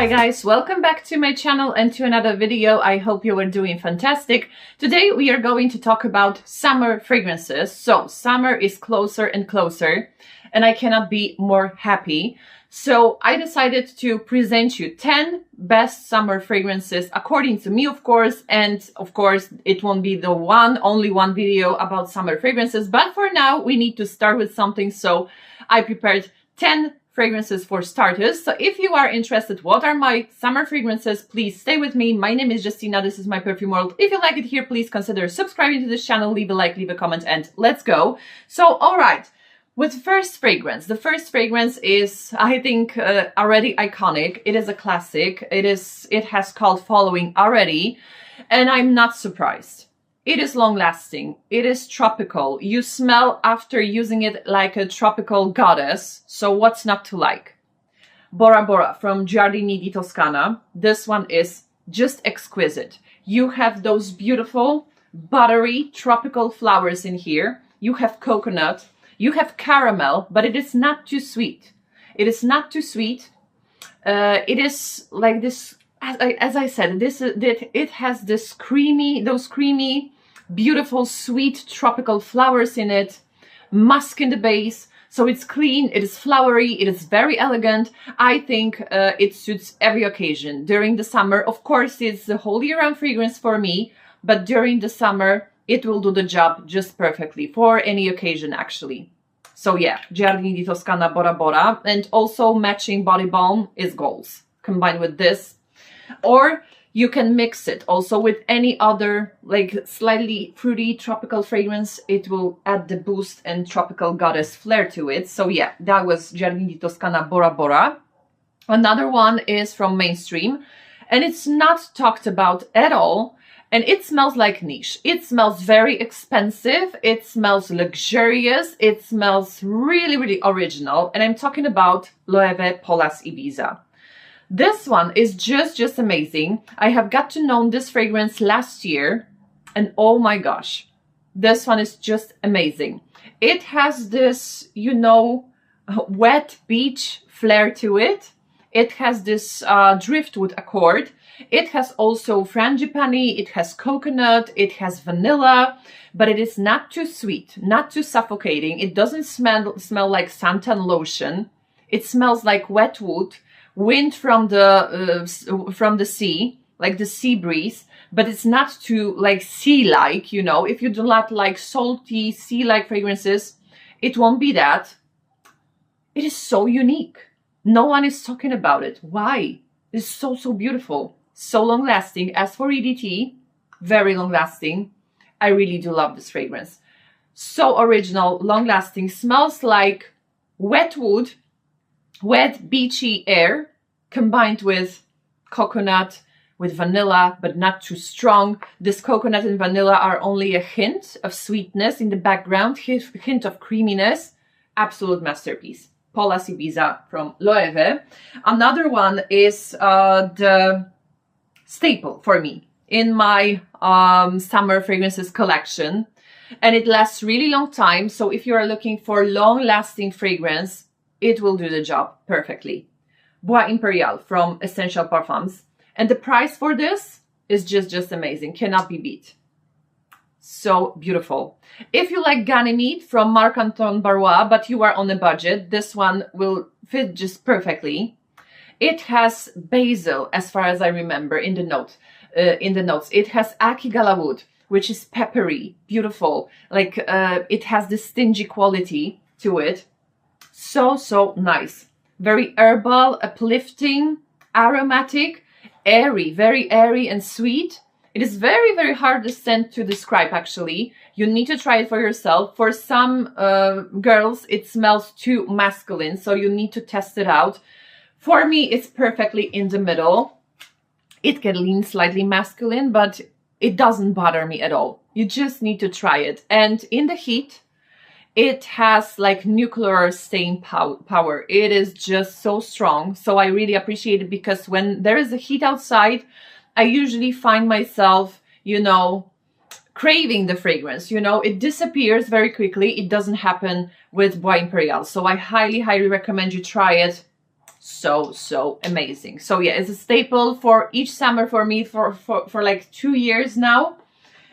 Hi guys, welcome back to my channel and to another video. I hope you are doing fantastic. Today we are going to talk about summer fragrances. So summer is closer and closer and I cannot be more happy. So I decided to present you 10 best summer fragrances according to me, of course, and of course it won't be the only one video about summer fragrances, but for now we need to start with something. So I prepared 10 fragrances for starters. So if you are interested, what are my summer fragrances, please stay with me. My name is Justina, this is my perfume world. If you like it here, please consider subscribing to this channel, leave a like, leave a comment, and let's go. So all right, with first fragrance, the first fragrance is, I think, already iconic. It is a classic. It has cult following already, and I'm not surprised. It is long lasting. It is tropical. You smell after using it like a tropical goddess. So what's not to like? Borabora from Giardini di Toscana. This one is just exquisite. You have those beautiful buttery tropical flowers in here. You have coconut. You have caramel, but it is not too sweet. It is not too sweet. It is like this. As I said, it has this those creamy, beautiful, sweet tropical flowers in it, musk in the base, so it's clean, it is flowery, it is very elegant. I think it suits every occasion. During the summer, of course, it's the whole year-round fragrance for me, but during the summer, it will do the job just perfectly for any occasion, actually. So yeah, Giardini di Toscana Borabora, and also matching body balm is goals, combined with this. Or you can mix it also with any other like slightly fruity tropical fragrance. It will add the boost and tropical goddess flair to it. So yeah, that was Giardini di Toscana Borabora. Another one is from mainstream and it's not talked about at all. And it smells like niche. It smells very expensive. It smells luxurious. It smells really, really original. And I'm talking about Loewe Paula's Ibiza. This one is just amazing. I have got to know this fragrance last year and oh my gosh, this one is just amazing. It has this, you know, wet beach flair to it. It has this driftwood accord. It has also frangipani, it has coconut, it has vanilla, but it is not too sweet, not too suffocating. It doesn't smell like suntan lotion. It smells like wet wood. Wind from the sea, like the sea breeze, but it's not too like sea-like, you know. If you do not like salty sea-like fragrances, it won't be that. It is so unique. No one is talking about it. Why? It's so beautiful, so long lasting. As for EDT, very long lasting. I really do love this fragrance. So original, long lasting, smells like wet wood, wet beachy air combined with coconut, with vanilla, but not too strong. This coconut and vanilla are only a hint of sweetness in the background, hint of creaminess. Absolute masterpiece. Paula's Ibiza from Loewe. Another one is the staple for me in my summer fragrances collection, and it lasts really long time. So if you are looking for long-lasting fragrance, it will do the job perfectly. Bois Imperiale from Essential Parfums. And the price for this is just amazing. Cannot be beat. So beautiful. If you like Ganymede from Marc-Antoine Barrois, but you are on a budget, this one will fit just perfectly. It has basil, as far as I remember, in the notes. It has Akigala wood, which is peppery, beautiful. Like it has this stingy quality to it. So nice. Very herbal, uplifting, aromatic, airy, very airy and sweet. It is very hard the scent to describe, actually. You need to try it for yourself. For some girls, it smells too masculine, so you need to test it out. For me, it's perfectly in the middle. It can lean slightly masculine, but it doesn't bother me at all. You just need to try it. And in the heat, it has like nuclear staying power. It is just so strong. So I really appreciate it because when there is a heat outside, I usually find myself, you know, craving the fragrance. You know, it disappears very quickly. It doesn't happen with Bois Imperiale. So I highly recommend you try it. So amazing. So yeah, it's a staple for each summer for me for like 2 years now.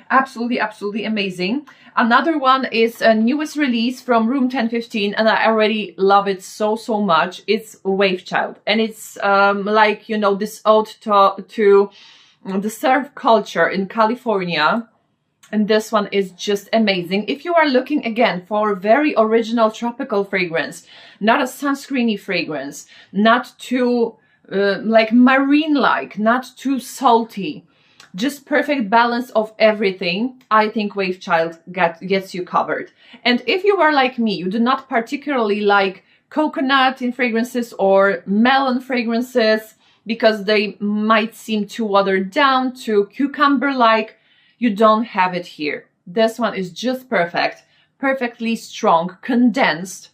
Absolutely amazing. Another one is a newest release from Room 1015, and I already love it so much. It's Wavechild, and it's like, you know, this ode to the surf culture in California. And this one is just amazing. If you are looking again for a very original tropical fragrance, not a sunscreeny fragrance, not too like marine-like, not too salty, just perfect balance of everything, I think Wavechild gets you covered. And if you are like me, you do not particularly like coconut in fragrances or melon fragrances because they might seem too watered down, too cucumber-like, you don't have it here. This one is just perfect, perfectly strong, condensed.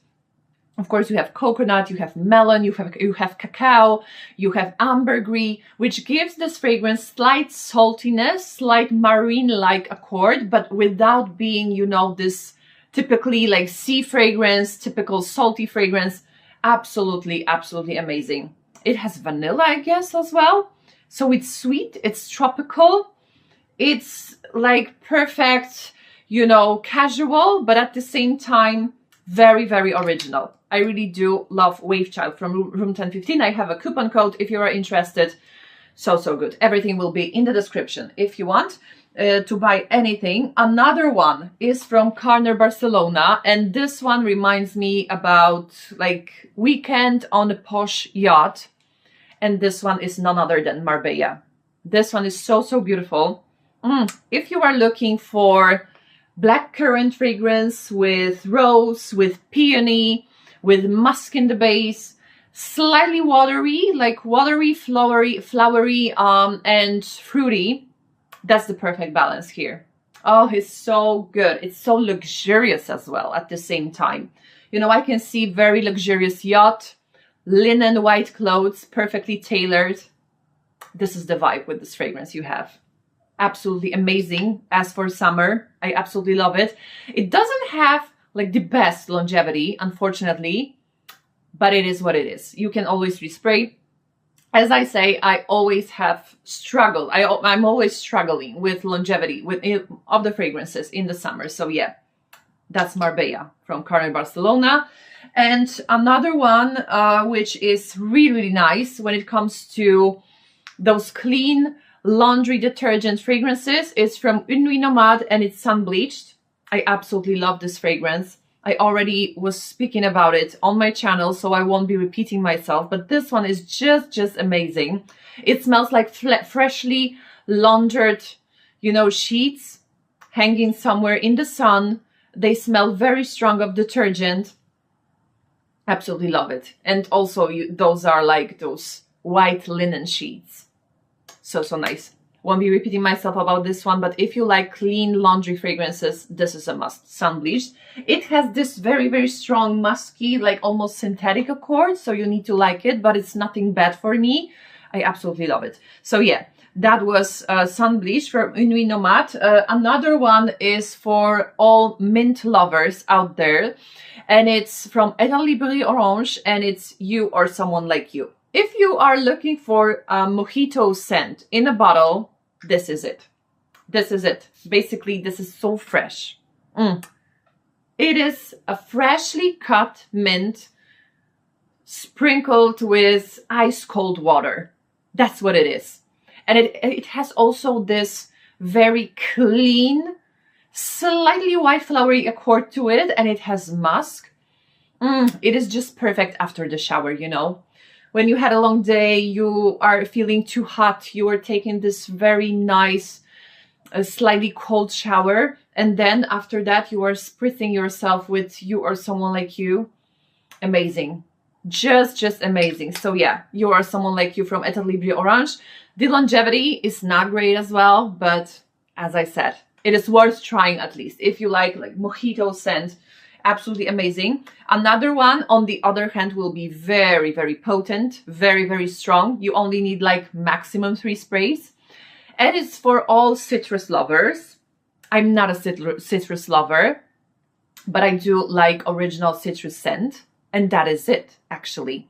Of course, you have coconut, you have melon, you have cacao, you have ambergris, which gives this fragrance slight saltiness, slight marine-like accord, but without being, you know, this typically like sea fragrance, typical salty fragrance. Absolutely amazing. It has vanilla, I guess, as well. So it's sweet, it's tropical. It's like perfect, you know, casual, but at the same time, very original. I really do love Wavechild from Room 1015. I have a coupon code if you are interested. So good. Everything will be in the description if you want to buy anything. Another one is from Carner, Barcelona, and this one reminds me about like weekend on a posh yacht. And this one is none other than Marbella. This one is so beautiful. If you are looking for blackcurrant fragrance with rose, with peony, with musk in the base, slightly watery, like watery, flowery, and fruity, that's the perfect balance here. Oh, it's so good. It's so luxurious as well at the same time. You know, I can see very luxurious yacht, linen white clothes, perfectly tailored. This is the vibe with this fragrance you have. Absolutely amazing. As for summer, I absolutely love it. It doesn't have like the best longevity, unfortunately, but it is what it is. You can always respray. As I say, I always have struggled. I'm always struggling with longevity of the fragrances in the summer. So yeah, that's Marbella from Carner, Barcelona. And another one, which is really nice when it comes to those clean laundry detergent fragrances, is from Nuit NOMADE, and it's Sun Bleached. I absolutely love this fragrance. I already was speaking about it on my channel, so I won't be repeating myself, but this one is just amazing. It smells like freshly laundered, you know, sheets hanging somewhere in the sun. They smell very strong of detergent. Absolutely love it. And also those are like those white linen sheets. So nice. Won't be repeating myself about this one, but if you like clean laundry fragrances, this is a must. Sun Bleached. It has this very strong musky, like almost synthetic accord, so you need to like it, but it's nothing bad for me. I absolutely love it. So yeah, that was Sun Bleached from Nuit NOMADE. Another one is for all mint lovers out there, and it's from Etat Libre Orange, and it's You or Someone Like You. If you are looking for a mojito scent in a bottle, this is it. This is it. Basically, this is so fresh. It is a freshly cut mint sprinkled with ice cold water. That's what it is. And it has also this very clean, slightly white flowery accord to it, and it has musk. It is just perfect after the shower, you know. When you had a long day, you are feeling too hot, you are taking this very nice, slightly cold shower, and then after that you are spritzing yourself with You or Someone Like You. Amazing. Just amazing. So yeah, You or Someone Like You from Etat Libre Orange. The longevity is not great as well, but as I said, it is worth trying at least. If you like mojito scent, absolutely amazing. Another one, on the other hand, will be very potent, very strong. You only need like maximum 3 sprays. And it's for all citrus lovers. I'm not a citrus lover, but I do like original citrus scent. And that is it, actually.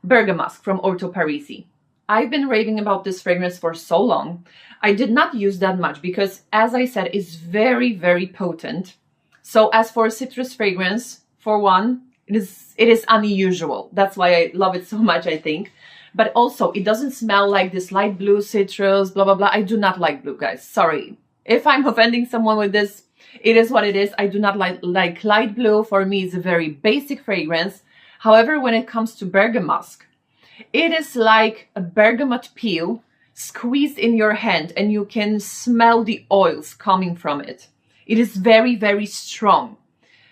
Bergamask from Orto Parisi. I've been raving about this fragrance for so long. I did not use that much because, as I said, it's very, very potent. So as for citrus fragrance, for one, it is unusual. That's why I love it so much, I think. But also, it doesn't smell like this light blue citrus, blah, blah, blah. I do not like blue, guys. Sorry. If I'm offending someone with this, it is what it is. I do not like light blue. For me, it's a very basic fragrance. However, when it comes to Bergamask, it is like a bergamot peel squeezed in your hand and you can smell the oils coming from it. It is very, very strong,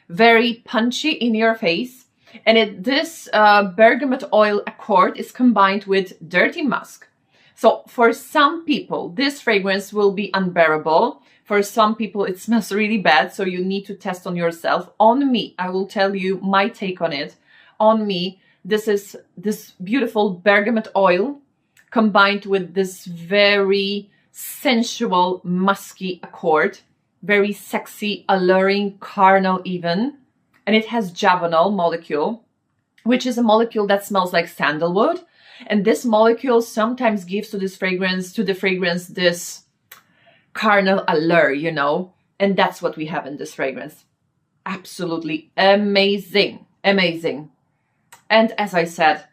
very punchy in your face. And this bergamot oil accord is combined with dirty musk. So for some people, this fragrance will be unbearable. For some people, it smells really bad. So you need to test on yourself. On me, I will tell you my take on it. On me, this is this beautiful bergamot oil combined with this very sensual, musky accord. Very sexy, alluring, carnal even. And it has javanol molecule, which is a molecule that smells like sandalwood. And this molecule sometimes gives to this fragrance, this carnal allure, you know. And that's what we have in this fragrance. Absolutely amazing, amazing. And as I said,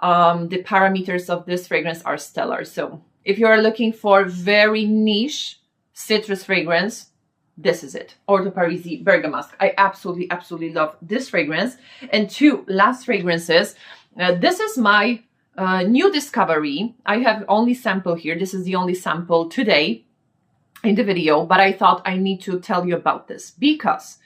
the parameters of this fragrance are stellar. So if you are looking for very niche citrus fragrance, this is it. Orto Parisi Bergamask. I absolutely, absolutely love this fragrance. And two last fragrances. This is my new discovery. I have only sample here. This is the only sample today in the video, but I thought I need to tell you about this because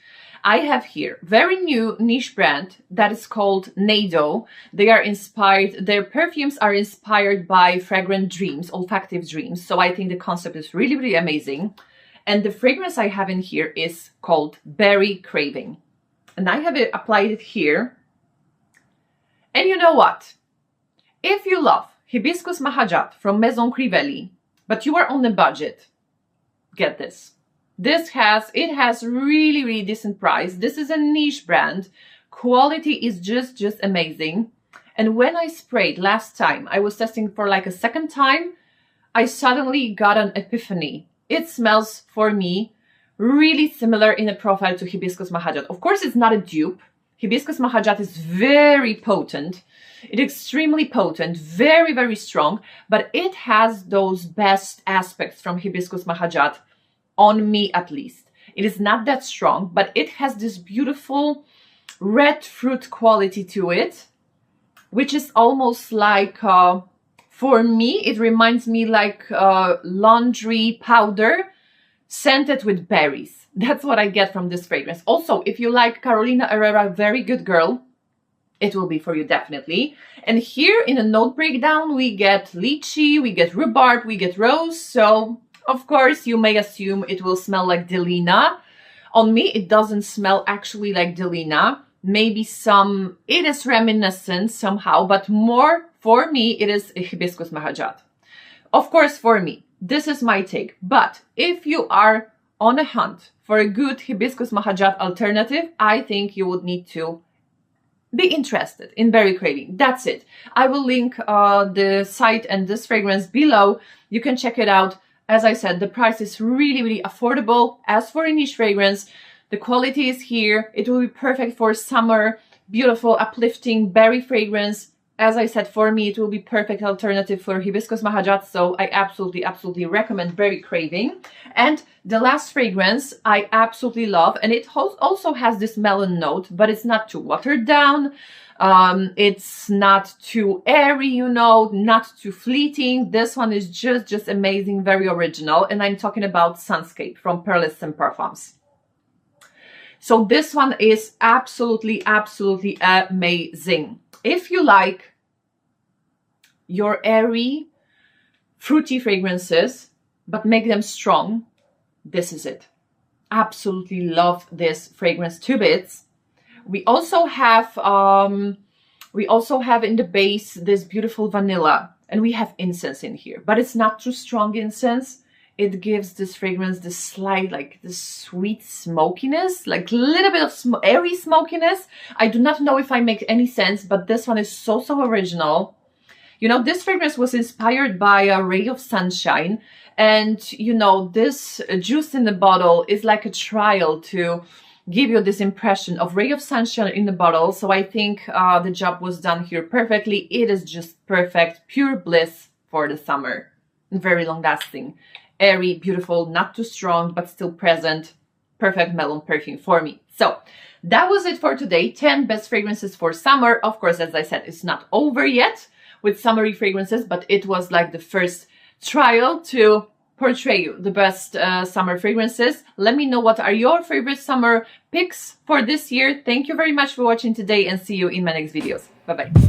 I have here very new niche brand that is called Neydo. They are inspired, their perfumes are inspired by fragrant dreams, olfactive dreams. So I think the concept is really, really amazing. And the fragrance I have in here is called Berry Craving. And I have applied it here. And you know what? If you love Hibiscus Mahajat from Maison Crivelli, but you are on a budget, get this. It has really, really decent price. This is a niche brand. Quality is just amazing. And when I sprayed last time, I was testing for like a second time, I suddenly got an epiphany. It smells, for me, really similar in a profile to Hibiscus Mahajat. Of course, it's not a dupe. Hibiscus Mahajat is very potent. It's extremely potent, very, very strong, but it has those best aspects from Hibiscus Mahajat, on me at least. It is not that strong, but it has this beautiful red fruit quality to it, which is almost like... for me, it reminds me like laundry powder scented with berries. That's what I get from this fragrance. Also, if you like Carolina Herrera, Very Good Girl, it will be for you definitely. And here in a note breakdown, we get lychee, we get rhubarb, we get rose. So, of course, you may assume it will smell like Delina. On me, it doesn't smell actually like Delina. Maybe it is reminiscent somehow, but more for me, it is a Hibiscus Mahajat. Of course, for me, this is my take. But if you are on a hunt for a good Hibiscus Mahajat alternative, I think you would need to be interested in Berry Craving. That's it. I will link the site and this fragrance below. You can check it out. As I said, the price is really, really affordable. As for a niche fragrance, the quality is here. It will be perfect for summer, beautiful, uplifting berry fragrance. As I said, for me, it will be perfect alternative for Hibiscus Mahajat. So I absolutely, absolutely recommend Berry Craving. And the last fragrance I absolutely love. And it also has this melon note, but it's not too watered down. It's not too airy, you know, not too fleeting. This one is just amazing, very original. And I'm talking about Sunscape from Pearlescent Parfums. So this one is absolutely, absolutely amazing. If you like your airy, fruity fragrances, but make them strong, this is it. Absolutely love this fragrance to bits. We also have in the base this beautiful vanilla, and we have incense in here, but it's not too strong incense. it gives this fragrance this slight, like this sweet smokiness, like a little bit of airy smokiness. I do not know if I make any sense, but this one is so original. You know, this fragrance was inspired by a ray of sunshine. And, you know, this juice in the bottle is like a trial to give you this impression of ray of sunshine in the bottle. So I think the job was done here perfectly. It is just perfect, pure bliss for the summer. Very long lasting, airy, beautiful, not too strong, but still present. Perfect melon perfume for me. So that was it for today. 10 best fragrances for summer. Of course, as I said, it's not over yet with summery fragrances, but it was like the first trial to portray you the best summer fragrances. Let me know what are your favorite summer picks for this year. Thank you very much for watching today and see you in my next videos. Bye bye.